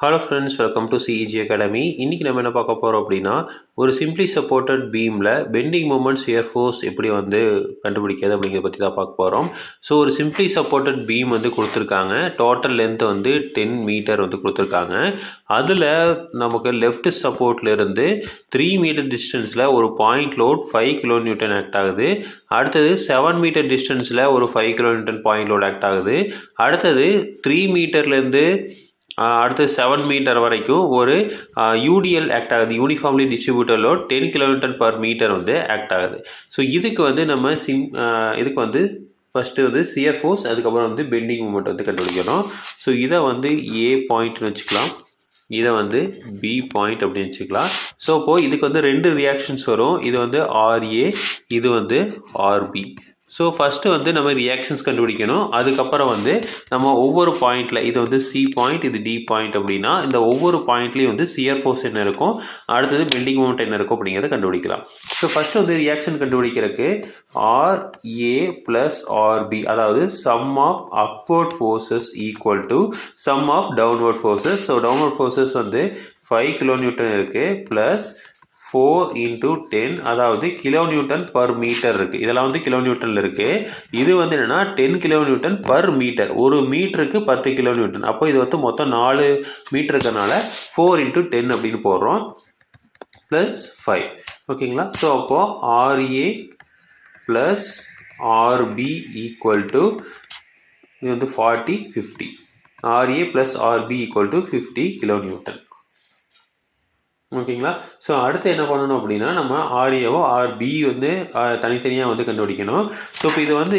Hello friends, welcome to CEG academy. இன்றைக்கி நம்ம என்ன பார்க்க போகிறோம் அப்படின்னா, ஒரு சிம்பிளி சப்போர்ட்டட் பீமில் பெண்டிங் மூமெண்ட் ஷியர் ஃபோர்ஸ் எப்படி கண்டுபிடிக்கிறது அப்படிங்கிறத பற்றி தான் பார்க்க போகிறோம். ஸோ ஒரு சிம்பிளி சப்போர்ட்டட் பீம் கொடுத்துருக்காங்க. டோட்டல் லென்த் 10 மீட்டர் கொடுத்துருக்காங்க. அதில் நமக்கு லெஃப்ட் சப்போர்ட்லேருந்து 3 மீட்டர் டிஸ்டன்ஸில் ஒரு point load 5 kilo newton act ஆகுது. அடுத்தது 7 மீட்டர் டிஸ்டன்ஸில் ஒரு 5 kilo newton point load act ஆகுது. அடுத்தது 3 மீட்டர்லேருந்து அடுத்து 7 மீட்டர் வரைக்கும் ஒரு யூடிஎல் ஆக்ட் ஆகுது, uniformly distributed load 10 kilometre per metre act ஆகுது. ஸோ இதுக்கு நம்ம இதுக்கு ஃபஸ்ட்டு சியர் ஃபோர்ஸ், அதுக்கப்புறம் பெண்டிங் மூமெண்ட் கண்டுபிடிக்கணும். ஸோ இதை ஏ பாயிண்ட்னு வச்சுக்கலாம், இதை பி பாயிண்ட் அப்படின்னு வச்சுக்கலாம். ஸோ இப்போது இதுக்கு 2 ரியாக்ஷன்ஸ் வரும். இது ஆர்ஏ, இது ஆர்பி. ஸோ ஃபஸ்ட்டு நம்ம ரியாக்ஷன்ஸ் கண்டுபிடிக்கணும். அதுக்கப்புறம் நம்ம ஒவ்வொரு பாயிண்டில், இது சி பாயிண்ட், இது டி பாயிண்ட் அப்படின்னா இந்த ஒவ்வொரு பாயிண்ட்லேயும் சியர் ஃபோர்ஸ் என்ன இருக்கும், அடுத்தது பெண்டிங் மூமெண்ட் என்ன இருக்கும் அப்படிங்கிறத கண்டுபிடிக்கலாம். ஸோ ஃபஸ்ட்டு ரியாக்ஷன் கண்டுபிடிக்கிறதுக்கு ஆர்ஏ ப்ளஸ் ஆர்பி, அதாவது sum of upward forces equal to sum of downward forces. So downward forces 5 kilo newton இருக்குது ப்ளஸ் 4 × 10, அதாவது கிலோ நியூட்டன் பர் மீட்டர் இருக்குது. இதெல்லாம் கிலோ நியூட்டனில் இருக்குது. இது என்னென்னா 10 கிலோ நியூட்டன் பர் மீட்டர். ஒரு மீட்டருக்கு 10 கிலோ நியூட்டன். அப்போ இது மொத்தம் 4 மீட்டர் இருக்கிறதுனால 4 × 10 அப்படின்னு போடுறோம், ப்ளஸ் 5. ஓகேங்களா? ஸோ அப்போது RA plus RB equal to இது 40, 50. RA plus RB equal to 50 kilo newton. ஓகேங்களா? ஸோ அடுத்து என்ன பண்ணணும் அப்படின்னா, நம்ம ஆர்ஏவோ ஆர்பி தனித்தனியாக கண்டுபிடிக்கணும். ஸோ இப்போ இது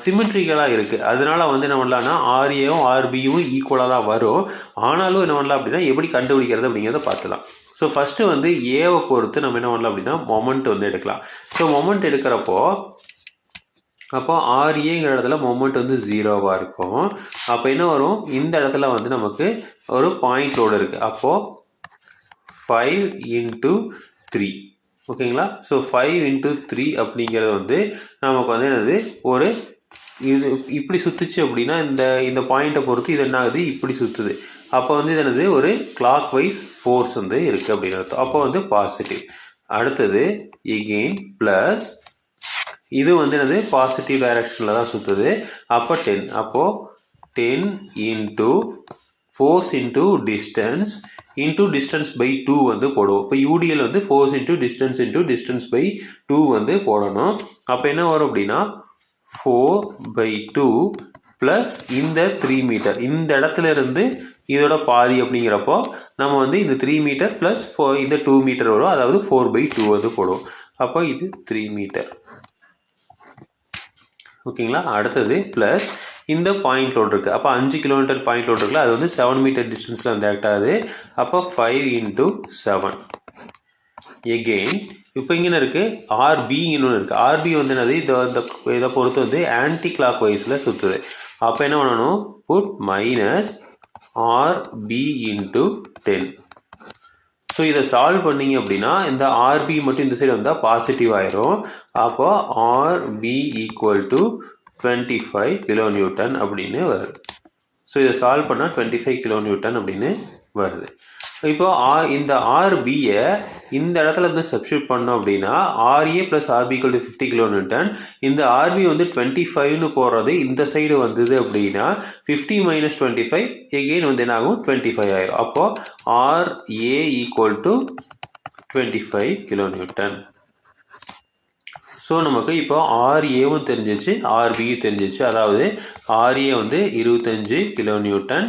சிமெட்ரிக்கலாக இருக்குது. அதனால என்ன பண்ணலாம்னா ஆர்ஏவும் ஆர்பியும் ஈக்குவலாக தான் வரும். ஆனாலும் என்ன பண்ணலாம் அப்படின்னா, எப்படி கண்டுபிடிக்கிறது அப்படிங்கிறத பார்த்துலாம். ஸோ ஃபஸ்ட்டு ஏவை பொறுத்து நம்ம என்ன பண்ணலாம் அப்படின்னா மொமெண்ட் எடுக்கலாம். ஸோ மொமெண்ட் எடுக்கிறப்போ அப்போ ஆர்ஏங்கிற இடத்துல மொமெண்ட் 0வாக இருக்கும். அப்போ என்ன வரும், இந்த இடத்துல நமக்கு ஒரு பாயிண்ட் லோடு இருக்குது. அப்போது 5 × 3. ஓகேங்களா? ஸோ 5 × 3 அப்படிங்கிறது நமக்கு என்னது, ஒரு இது இப்படி சுற்றுச்சு அப்படின்னா இந்த பாயிண்ட்டை பொறுத்து இது என்ன ஆகுது, இப்படி சுற்றுது. அப்போ இது என்னது, ஒரு கிளாக் வைஸ் ஃபோர்ஸ் இருக்குது அப்படின்னு அர்த்தம். அப்போ பாசிட்டிவ். அடுத்தது எகெயின் ப்ளஸ், இது என்னது, பாசிட்டிவ் டைரக்ஷனில் தான் சுற்றுது. அப்போ 10. அப்போது 10 × force into distance into distance by 2 போடுவோம். இப்போ UDL force into distance by 2 போடணும். அப்போ என்ன வரும் அப்படின்னா 4/2 ப்ளஸ் இந்த 3 மீட்டர். இந்த இடத்துல இருந்து இதோட பாதி அப்படிங்கிறப்போ நம்ம இந்த 3 மீட்டர் ப்ளஸ் இந்த 2 மீட்டர் வரும், அதாவது 4/2 போடுவோம். அப்போ இது 3 மீட்டர். ஓகேங்களா? அடுத்தது ப்ளஸ் இந்த பாயிண்ட் லோட் இருக்குது. அப்போ 5 கிலோமீட்டர் பாயிண்ட் லோட் இருக்குல்ல, அது 7 மீட்டர் டிஸ்டன்ஸில் ஆக்ட் ஆகுது. அப்போ 5 × 7. எகெயின் இப்போ இங்கே இருக்குது ஆர்பி, இன்னொன்று இருக்குது. ஆர்பி என்னது, இதை பொறுத்து ஆன்டி கிளாக் வைஸில் சுற்றுது. அப்போ என்ன பண்ணணும், புட் மைனஸ் ஆர்பி × 10. ஸோ இதை சால்வ் பண்ணிங்க அப்படின்னா இந்த ஆர்பி மட்டும் இந்த சைடு வந்தால் பாசிட்டிவ் ஆயிரும். அப்போ RB equal to 25 kilo newton அப்படின்னு வருது. ஸோ இதை சால்வ் பண்ணால் 25 கிலோ நியூட்டன் அப்படின்னு வருது. இப்போ இந்த ஆர்பியை இந்த இடத்துல சப்ஸ்டியூட் பண்ணோம் அப்படின்னா RA plus RB equal to 50 kilo newton. இந்த ஆர்பி 25ன்னு போடுறது இந்த சைடு வந்தது அப்படின்னா 50 - 25 எகெயின் என்ன ஆகும், 25 ஆயிரும். அப்போது RA equal to 25 kilo newton. So நமக்கு இப்போ ஆர்ஏவும் தெரிஞ்சிச்சு, ஆர்பியும் தெரிஞ்சிச்சு. அதாவது ஆர்ஏ 25 கிலோ நியூட்டன்,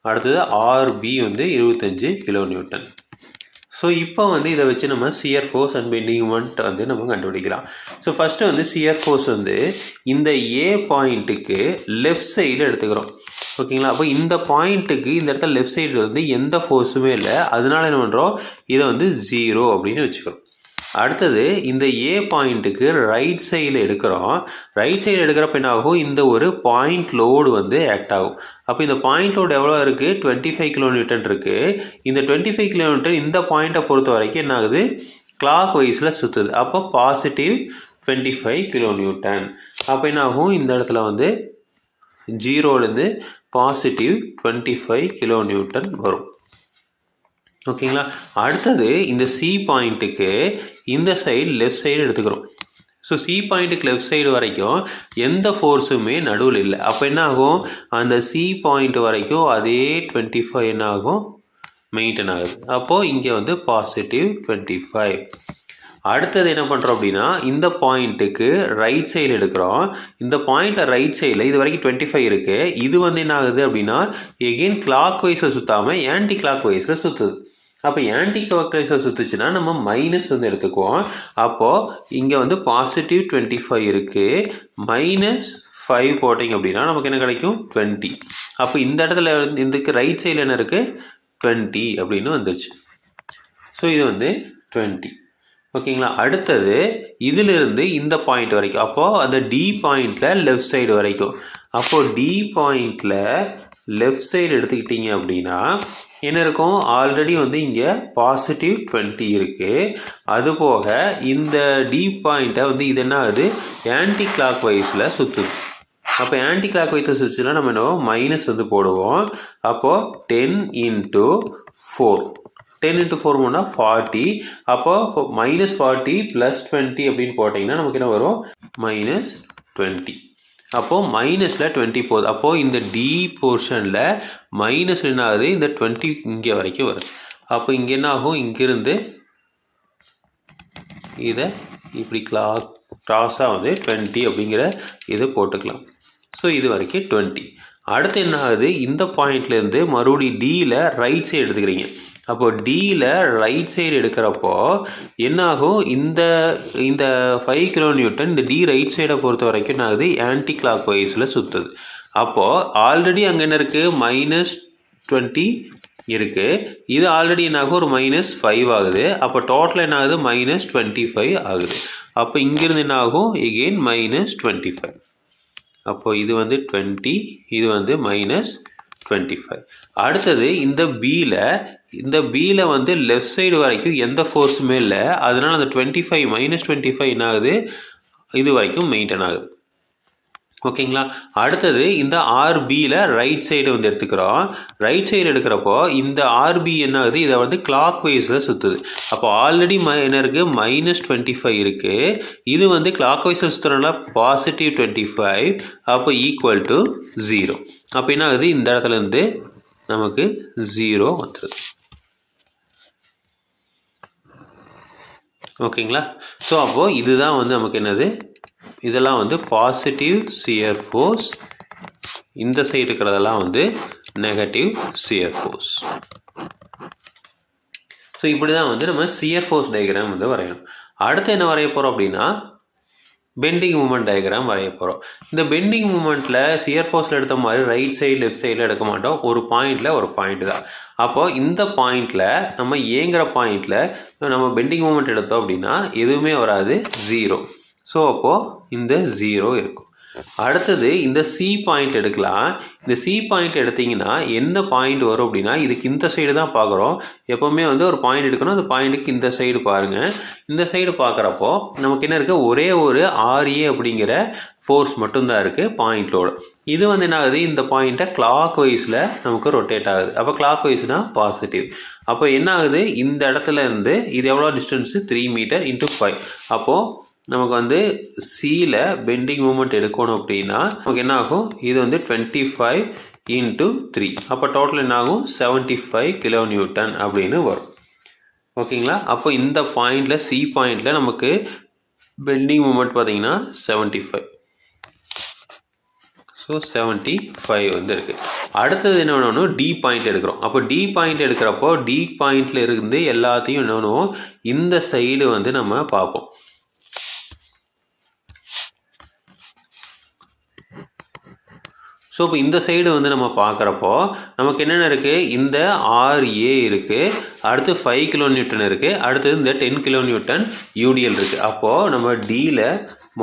அடுத்தது ஆர்பி 25 கிலோ நியூட்டன். ஸோ இப்போ இதை வச்சு நம்ம shear force and bending moment நம்ம கண்டுபிடிக்கலாம். ஸோ ஃபஸ்ட்டு சியர் ஃபோர்ஸ் இந்த ஏ பாயிண்ட்டுக்கு லெஃப்ட் சைடில் எடுத்துக்கிறோம். ஓகேங்களா? அப்போ இந்த பாயிண்ட்டுக்கு இந்த இடத்துல லெஃப்ட் சைடு எந்த ஃபோர்ஸுமே இல்லை. அதனால என்ன பண்ணுறோம், இதை 0 அப்படின்னு வச்சுக்கிறோம். அடுத்தது இந்த ஏ பாயிண்ட்டுக்கு ரைட் சைடில் எடுக்கிறோம். ரைட் சைடு எடுக்கிறப்ப என்ன ஆகும், இந்த ஒரு பாயிண்ட் லோடு ஆக்ட் ஆகும். அப்போ இந்த பாயிண்ட் லோடு எவ்வளோ இருக்குது, 25 கிலோ நியூட்டன் இருக்குது. இந்த 25 கிலோ நியூட்டன் இந்த பாயிண்ட்டை பொறுத்த வரைக்கும் என்ன ஆகுது, கிளாக் வைஸில் சுற்றுது. அப்போ பாசிட்டிவ் 25 கிலோ நியூட்டன். அப்போ என்ன ஆகும், இந்த இடத்துல 0லேருந்து பாசிட்டிவ் 25 கிலோ நியூட்டன் வரும். ஓகேங்களா. அடுத்தது இந்த சி பாயிண்ட்டுக்கு இந்த சைடு லெஃப்ட் சைடு எடுத்துக்கிறோம். ஸோ சி பாயிண்ட்டுக்கு லெஃப்ட் சைடு வரைக்கும் எந்த ஃபோர்ஸுமே நடுவில் இல்லை. அப்போ என்ன ஆகும், அந்த சி பாயிண்ட் வரைக்கும் அதே 25 என்ன ஆகும், மெயின்டைன் ஆகுது. அப்போது இங்கே வந்து பாசிட்டிவ் 25. அடுத்தது என்ன பண்ணுறோம் அப்படின்னா, இந்த பாயிண்ட்டுக்கு ரைட் சைடு எடுக்கிறோம். இந்த பாயிண்டில் ரைட் சைடில் இது வரைக்கும் 25 இருக்குது. இது வந்து என்ன ஆகுது அப்படின்னா எகெயின் கிளாக் வைஸில் சுற்றாமல் ஆன்டி கிளாக் வைஸில் சுற்றுது. அப்போ ஆன்டி கிளாக் வைஸில் சுற்றுச்சுன்னா நம்ம மைனஸ் வந்து எடுத்துக்குவோம். அப்போது இங்கே வந்து பாசிட்டிவ் 25 இருக்குது, -5 போட்டிங்க அப்படின்னா நமக்கு என்ன கிடைக்கும், 20. அப்போ இந்த இடத்துல இதுக்கு ரைட் சைடில் என்ன இருக்குது, 20 அப்படின்னு வந்துருச்சு. ஸோ இது வந்து 20. ஓகேங்களா. அடுத்தது இதிலிருந்து இந்த பாயிண்ட் வரைக்கும், அப்போது அந்த டி பாயிண்டில் லெஃப்ட் சைடு வரைக்கும். அப்போது டி பாயிண்டில் லெஃப்ட் சைடு எடுத்துக்கிட்டிங்க அப்படின்னா என்ன இருக்கும், ஆல்ரெடி வந்து இங்கே பாசிட்டிவ் 20 இருக்குது. அதுபோக இந்த டி பாயிண்ட்டை வந்து இது என்ன ஆகுது, ஆன்டி கிளாக் வைஸில் சுற்றுது. அப்போ ஆன்டி கிளாக் வைஸில் சுற்றுச்சுன்னா நம்ம என்ன மைனஸ் வந்து போடுவோம். அப்போது 10 × 4, 10 × 4 போனால் 40. அப்போ -40 + 20 அப்படின்னு போட்டிங்கன்னா நமக்கு என்ன வரும், -20. அப்போது மைனஸில் 20 போகுது. அப்போது இந்த டி போர்ஷனில் மைனஸ் என்ன ஆகுது, இந்த 20 இங்கே வரைக்கும் வருது. அப்போ இங்கே என்ன ஆகும், இங்கிருந்து இதை இப்படி கிராஸாக வந்து 20 அப்படிங்கிற இது போட்டுக்கலாம். ஸோ இது வரைக்கும் 20. அடுத்து என்ன ஆகுது, இந்த பாயிண்ட்லேருந்து மறுபடியும் டியில் ரைட் சைடு எடுத்துக்கிறீங்க. அப்போது டியில் ரைட் சைடு எடுக்கிறப்போ என்ன ஆகும், இந்த 5 kN இந்த டி ரைட் சைடை பொறுத்த வரைக்கும் என்ன ஆகுது, ஆன்டி கிளாக் வைஸில் சுற்றுது. அப்போது ஆல்ரெடி அங்கே என்ன இருக்குது, -20 இருக்குது. இது ஆல்ரெடி என்ன ஆகும், ஒரு -5 ஆகுது. அப்போ டோட்டல் என்ன ஆகுது, -25 ஆகுது. அப்போ இங்கிருந்து என்ன ஆகும், எகெயின் -25. அப்போது இது வந்து 20, இது வந்து -25. அடுத்தது இந்த பியில் வந்து லெஃப்ட் சைடு வரைக்கும் எந்த ஃபோர்ஸுமே இல்லை. அதனால் அந்த -25 என்ன ஆகுது, இது வரைக்கும் மெயின்டைன் ஆகுது. ஓகேங்களா. அடுத்தது இந்த ஆர்பியில் ரைட் சைடு வந்து எடுத்துக்கிறோம். ரைட் சைடு எடுக்கிறப்போ இந்த ஆர்பி என்ன ஆகுது, இதை வந்து கிளாக் வைஸில் சுற்றுது. அப்போ ஆல்ரெடி என்ன இருக்குது, -25 இருக்குது. இது வந்து கிளாக் வைஸில் சுற்றுறதுனால பாசிட்டிவ் 25. அப்போ ஈக்குவல் டு 0. அப்போ என்ன ஆகுது, இந்த இடத்துலேருந்து நமக்கு 0 வந்துடுது. ஓகேங்களா. ஸோ அப்போது இதுதான் வந்து நமக்கு என்னது, இதெல்லாம் வந்து பாசிட்டிவ் சியர் ஃபோர்ஸ், இந்த சைடு இருக்கிறதெல்லாம் வந்து நெகட்டிவ் சியர் ஃபோர்ஸ். ஸோ இப்படி தான் வந்து நம்ம சியர் ஃபோர்ஸ் டயக்ராம் வந்து வரையணும். அடுத்து என்ன வரைய போகிறோம் அப்படின்னா, பெண்டிங் மூமெண்ட் டயக்ராம் வரைய போகிறோம். இந்த பெண்டிங் மூமெண்ட்டில் சியர் ஃபோர்ஸில் எடுத்த மாதிரி ரைட் சைடு லெஃப்ட் சைடில் எடுக்க மாட்டோம். ஒரு பாயிண்ட் தான். அப்போது இந்த பாயிண்டில் நம்ம ஏங்கிற பாயிண்டில் நம்ம பெண்டிங் மூமெண்ட் எடுத்தோம் அப்படின்னா எதுவுமே வராது, 0. ஸோ அப்போது இந்த 0 இருக்கும். அடுத்தது இந்த சி பாயிண்ட் எடுக்கலாம். இந்த சி பாயிண்ட் எடுத்திங்கன்னா என்ன பாயிண்ட் வரும் அப்படின்னா, இதுக்கு இந்த சைடு தான் பார்க்குறோம். எப்போவுமே வந்து ஒரு பாயிண்ட் எடுக்கணும், அந்த பாயிண்ட்டுக்கு இந்த சைடு பாருங்கள். இந்த சைடு பார்க்குறப்போ நமக்கு என்ன இருக்குது, ஒரே ஒரு RA அப்படிங்கிற ஃபோர்ஸ் மட்டும்தான் இருக்குது பாயிண்ட்டோட. இது வந்து என்ன ஆகுது, இந்த பாயிண்ட்டை கிளாக் வைஸில் நமக்கு ரொட்டேட் ஆகுது. அப்போ கிளாக் வைஸ்னால் பாசிட்டிவ். அப்போ என்ன ஆகுது, இந்த இடத்துல இருந்து இது எவ்வளோ டிஸ்டன்ஸு, 3 மீட்டர் × 5. அப்போது நமக்கு வந்து சியில் பெண்டிங் மூமெண்ட் எடுக்கணும் அப்படின்னா நமக்கு என்ன ஆகும், இது வந்து 25 × 3. அப்போ டோட்டல் என்ன ஆகும், 75 kN அப்படின்னு வரும். ஓகேங்களா. அப்போ இந்த பாயிண்டில் சி பாயிண்டில் நமக்கு பெண்டிங் மூமெண்ட் பார்த்தீங்கன்னா 75. ஸோ 75 வந்து இருக்குது. அடுத்தது என்ன பண்ணணும், டி பாயிண்ட் எடுக்கிறோம். அப்போ டி பாயிண்ட் எடுக்கிறப்போ டி பாயிண்டில் இருந்து எல்லாத்தையும் என்ன பண்ணுவோம், இந்த சைடு வந்து நம்ம பார்ப்போம். ஸோ இப்போ இந்த சைடு வந்து நம்ம பார்க்குறப்போ நமக்கு என்னென்ன இருக்குது, இந்த RA இருக்குது, அடுத்து 5 kN இருக்குது, அடுத்தது இந்த 10 kN UDL இருக்குது. அப்போது நம்ம டியில்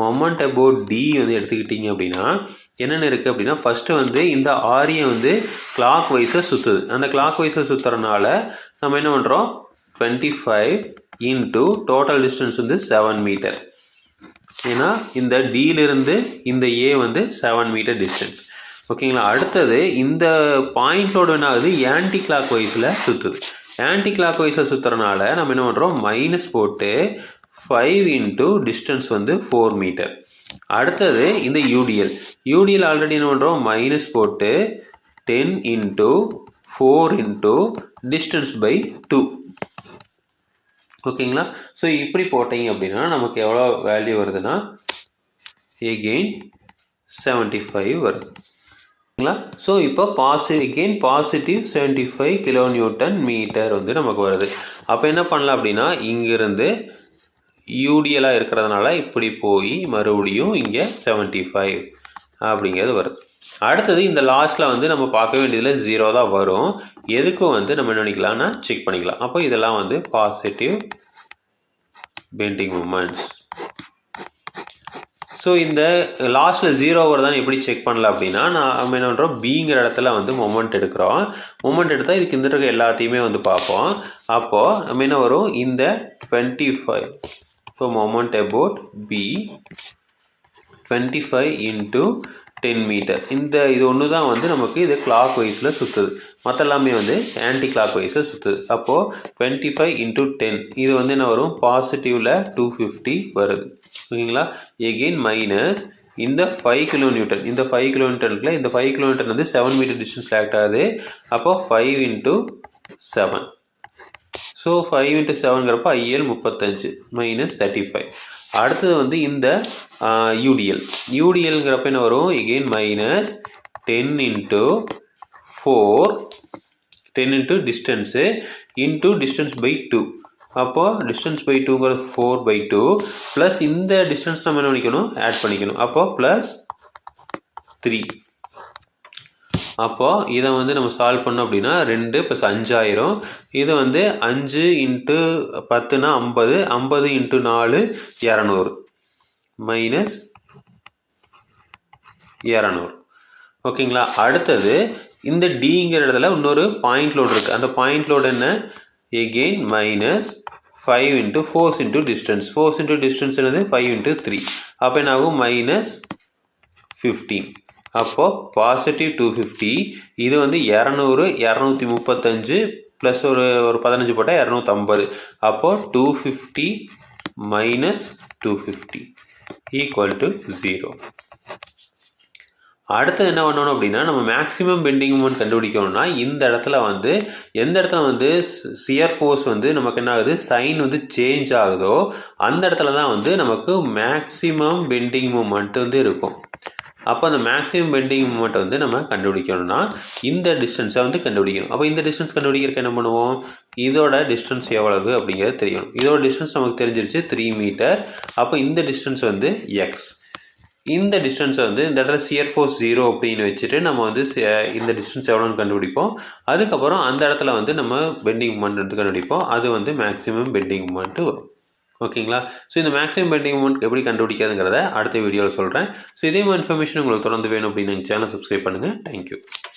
மொமெண்ட் அபவுட் டி வந்து எடுத்துக்கிட்டிங்க அப்படின்னா என்னென்ன இருக்குது அப்படின்னா, ஃபஸ்ட்டு வந்து இந்த RA வந்து கிளாக் வைஸை சுற்றுது. அந்த கிளாக் வைஸை சுற்றுறதுனால நம்ம என்ன பண்ணுறோம், 25 × டோட்டல் டிஸ்டன்ஸ் வந்து 7 மீட்டர். ஏன்னா இந்த டியிலிருந்து இந்த A வந்து 7 மீட்டர் டிஸ்டன்ஸ். ஓகேங்களா. அடுத்தது இந்த பாயிண்டோட என்ன ஆகுது, ஆன்டி கிளாக் வைஸில் சுற்றுது. ஆன்டி கிளாக் வைஸாக சுற்றுறனால நம்ம என்ன பண்ணுறோம், மைனஸ் போட்டு 5 இன்ட்டு டிஸ்டன்ஸ் வந்து 4 மீட்டர். அடுத்தது இந்த யூடிஎல் ஆல்ரெடி என்ன பண்ணுறோம், மைனஸ் போட்டு 10 இன்ட்டு 4 இன்ட்டு டிஸ்டன்ஸ் பை 2. ஓகேங்களா. ஸோ இப்படி போட்டிங்க அப்படின்னா நமக்கு எவ்வளோ வேல்யூ வருதுன்னா எகெயின் 75 வருது. ஓகேங்களா. ஸோ இப்போ பாசிட்டிவ் 75 கிலோநியூட்டன் மீட்டர் வந்து நமக்கு வருது. அப்போ என்ன பண்ணலாம் அப்படின்னா, இங்கிருந்து யூடிஎலாக இருக்கிறதுனால இப்படி போய் மறுபடியும் இங்கே 75 அப்படிங்கிறது வருது. அடுத்தது இந்த லாஸ்ட்டில் வந்து நம்ம பார்க்க வேண்டியதில் 0 தான் வரும். எதுக்கும் வந்து நம்ம என்ன பண்ணிக்கலாம்னா செக் பண்ணிக்கலாம். அப்போ இதெல்லாம் வந்து பாசிட்டிவ் பெண்டிங் மூமெண்ட்ஸ். ஸோ இந்த லாஸ்ட்டில் 0 வருதான்னு எப்படி செக் பண்ணலாம் அப்படின்னா, நம்ம என்ன பண்ணுறோம், பிங்கிற இடத்துல வந்து மொமெண்ட் எடுக்கிறோம். மொமெண்ட் எடுத்தால் இதுக்கு இந்த இருக்க எல்லாத்தையுமே வந்து பார்ப்போம். அப்போது நம்ம என்ன வரும், இந்த 25. So moment about B 25 into 10 metre. இது ஒன்று தான் வந்து நமக்கு இது கிளாக் வைஸில் சுற்றுது. மற்ற எல்லாமே வந்து ஆன்டி கிளாக் வைஸில் சுற்றுது. அப்போது 25 இன்ட்டு 10 இது வந்து என்ன வரும், பாசிட்டிவில் 250 வருது. ஓகேங்களா. எகெயின் மைனஸ் இந்த 5 கிலோநியூட்டன். இந்த 5 கிலோமீட்டருக்குள்ள இந்த 5 கிலோமீட்டர் வந்து 7 மீட்டர் டிஸ்டன்ஸில் ஆக்ட் ஆகுது. அப்போது 5 இன்ட்டு 7. ஸோ 5 இன்ட்டு 7ங்கிறப்ப IL 35 மைனஸ் 35. அடுத்தது வந்து இந்த யூடிஎல்ங்கிறப்ப என்ன வரும், again minus 10 into 4 10 into distance into distance by 2. அப்போது டிஸ்டன்ஸ் பை 2ங்கிறது 4/2 ப்ளஸ் இந்த டிஸ்டன்ஸ் நம்ம என்ன பண்ணிக்கணும், ஆட் பண்ணிக்கணும். அப்போது ப்ளஸ் 3. அப்போது இதை வந்து நம்ம சால்வ் பண்ணோம் அப்படின்னா 2 + 5000. இது வந்து 5 இன்ட்டு 10னா 50. 50 into 4 200 minus 200. ஓகேங்களா. அடுத்தது இந்த டிங்கிற இடத்துல இன்னொரு பாயிண்ட் லோடு இருக்குது. அந்த பாயிண்ட் லோடு என்ன, again minus 5 into force into distance. Force into distance என்னது 5 இன்ட்டு 3. அப்போ என்ன ஆகும், மைனஸ் 15. அப்போது பாசிட்டிவ் 250. இது வந்து 200 235 ப்ளஸ் ஒரு 15 போட்டால் 250. அப்போது 250 மைனஸ் 250 ஈக்குவல் டு 0. அடுத்து என்ன பண்ணணும் அப்படின்னா, நம்ம மேக்ஸிமம் பெண்டிங் மூமெண்ட் கண்டுபிடிக்கணும்னா இந்த இடத்துல வந்து எந்த இடத்துல வந்து சியர் ஃபோர்ஸ் வந்து நமக்கு என்ன ஆகுது, சைன் வந்து சேஞ்ச் ஆகுதோ அந்த இடத்துல தான் வந்து நமக்கு மேக்ஸிமம் பெண்டிங் மூமெண்ட் வந்து இருக்கும். அப்போ அந்த மேக்ஸிமம் பெண்டிங் மூமெண்ட் வந்து நம்ம கண்டுபிடிக்கணும்னா இந்த டிஸ்டன்ஸை வந்து கண்டுபிடிக்கணும். அப்போ இந்த டிஸ்டன்ஸ் கண்டுபிடிக்கிறதுக்கு என்ன பண்ணுவோம், இதோட டிஸ்டன்ஸ் எவ்வளவு அப்படிங்கிறது தெரியணும். இதோட டிஸ்டன்ஸ் நமக்கு தெரிஞ்சிருச்சு 3 மீட்டர். அப்போ இந்த டிஸ்டன்ஸ் வந்து எக்ஸ். இந்த டிஸ்டன்ஸை வந்து இந்த இடத்துல சியர் ஃபோர்ஸ் 0 அப்படின்னு வச்சுட்டு நம்ம வந்து இந்த டிஸ்டன்ஸ் எவ்வளோன்னு கண்டுபிடிப்போம். அதுக்கப்புறம் அந்த இடத்துல வந்து நம்ம பெண்டிங் மூமெண்ட் வந்து கண்டுபிடிப்போம். அது வந்து மேக்ஸிமம் பெண்டிங் மூமெண்ட்டு வரும். ஓகேங்களா. ஸோ இந்த மேக்ஸிமம் பெண்டிங் மூமெண்ட் எப்படி கண்டுபிடிக்காதுங்கிறத அடுத்த வீடியோவில் சொல்கிறேன். ஸோ இதே மாதிரி இன்ஃபர்மேஷன் உங்களுக்கு தொடர்ந்து வேணும் அப்படின்னு சேனல் சப்ஸ்கிரைப் பண்ணுங்கள். தேங்க்யூ.